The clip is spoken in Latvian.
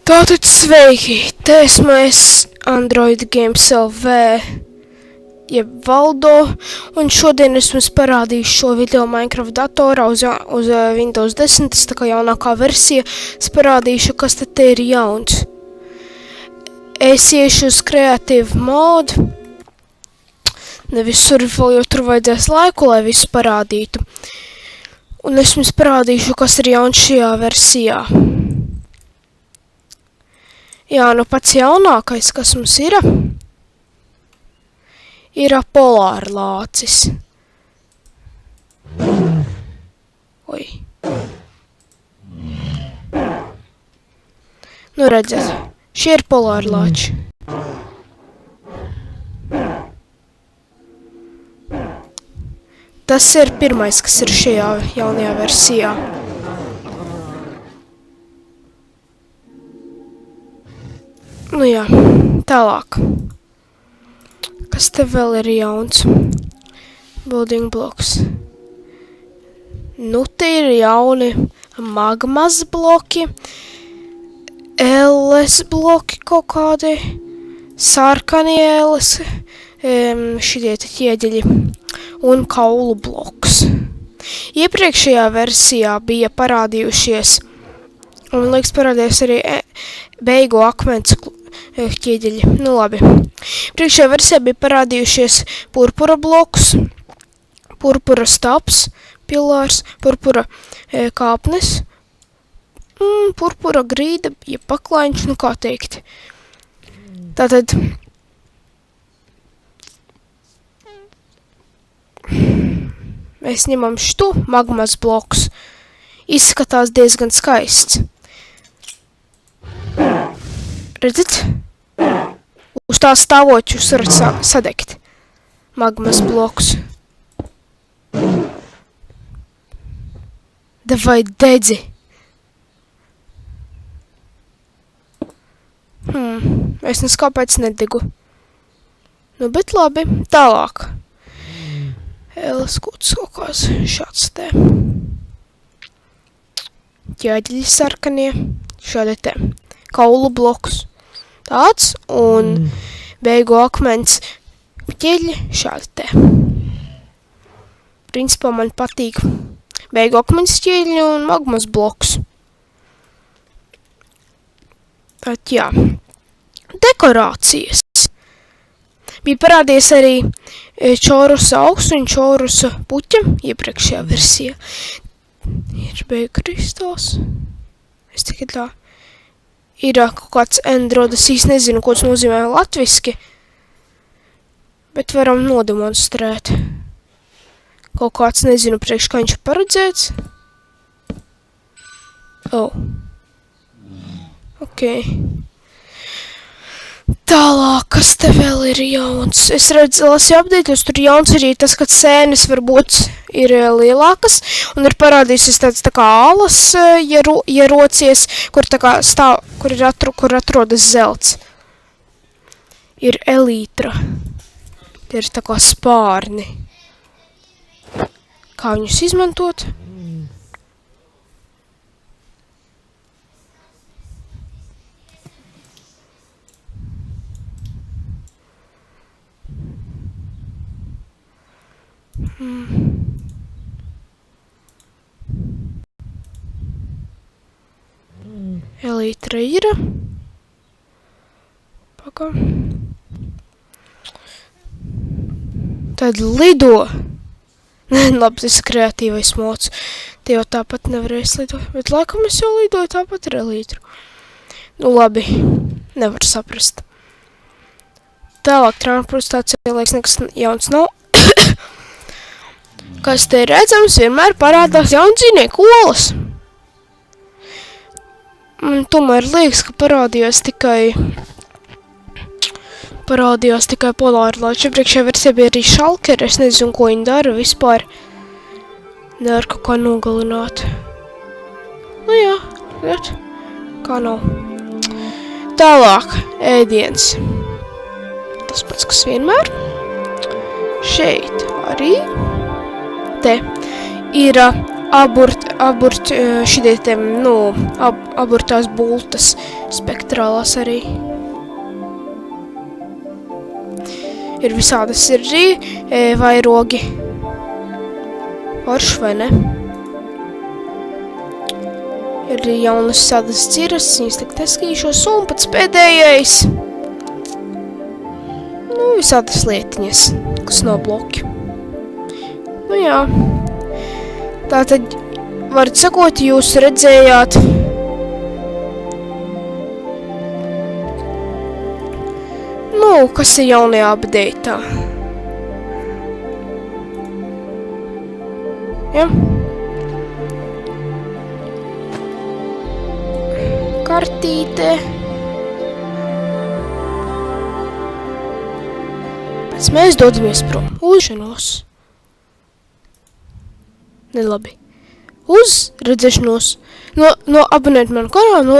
Tātad sveiki, te esmu Android Games LV, jeb Valdo, un šodien es jums parādīšu šo video Minecraft datorā uz Windows 10, tas tā kā jaunākā versija, es parādīšu, kas te ir jauns. Es iešu uz Creative Mode, nevis survival, jo tur vajadzēs laiku, lai visu parādītu. Un es jums parādīšu, kas ir jauns šajā versijā. Jā, nu pats jaunākais, kas mums ir polārlācis. Oi. Nu redzat, šie ir polārlāči. Tas ir pirmais, kas ir šajā jaunajā versijā. Nu jā, tālāk. Kas te vēl ir jauns? Building blocks. Nu, te ir jauni magmas bloki, ēles bloki kaut kādi, sarkani ēles, šitie te ķieģeļi un kaulu bloks. Iepriekšējā versijā bija parādījušies, un liekas parādījās arī beigu akmens ķieģeļi. Nu labi. Priekšējā versijā bija parādījušies purpura bloks, purpura stabs, pilārs, purpura kāpnes, purpura grīda, ja paklaiņš, nu kā teikt. Tātad mēs ņemam štu magmas bloks. Izskatās diezgan skaists. Redzat? Uz tā stāvot jūs varat sadegt magmas bloks. Davai dedzi. Es nes kāpēc nedegu. Nu, bet labi, tālāk. Ēles kūts kaut kāds šāds te. Ķēģeļi sarkanie, šādi te. Kaulu bloks. Tāds, un beigu akmens ķieģeļi šādi te. Principā man patīk beigu akmens ķieģeļi un magmas bloks. Tad jā. Dekorācijas. Bija parādījies arī čaurusa augs un čaurusa puķa iepriekšējā versijā. Ir beigu kristāls. Es tikai tā. Ir kaut kāds endrodas, īsti nezinu, ko tas nozīmē latviski. Bet varam nodemonstrēt. Kaut kāds, nezinu, priekš kā viņš paredzēts. Oh. Ok. Tālāk, kas te vēl ir jauns? Es lasīju update'us, tur jauns arī tas, ka sēnes varbūt ir lielākas, un ir parādījusies tāds tā kā alas ierocies, kur tā kā stāv, kur atrodas zelts. Ir elītra. Tie ir tā kā spārni. Kā viņus izmantot? Elītra ir. Paka. Tad lido. Labi, tas ir kreatīvais mods. Te jau tāpat nevarēs lidot. Bet laikam es jau lidoju tāpat ar elītru. Nu labi, nevar saprast. Tālāk transportācija, liekas, nekas jauns nav. Kas te redzams, vienmēr parādās jauns dzīvnieku olas. Tomēr liekas, ka parādījās tikai polārlāči. Priekšējā versijā bija arī šalkeri, es nezinu, ko viņi dara vispār. Nevar kaut kā nogalināt. Nu jā, redz, kā nav. Tālāk, ēdiens. Tas pats, kas vienmēr. Šeit arī. Te ir aburtās bultas spektrālās arī. Ir visādas vairogi. Forši, vai ne? Ir arī jaunas visādas dziras, viņas tik teskīšos, un pats pēdējais. Nu, visādas lietiņas, kas nav bloki. Nu jā. Tātad, varat sakot, jūs redzējāt kas ir jaunajā update'ā. Ja? Kartīte. Pēc mēs dodamies prom. Uzšanos. Nelabi. Uz redzēšanos. No abonēt manu kanālu,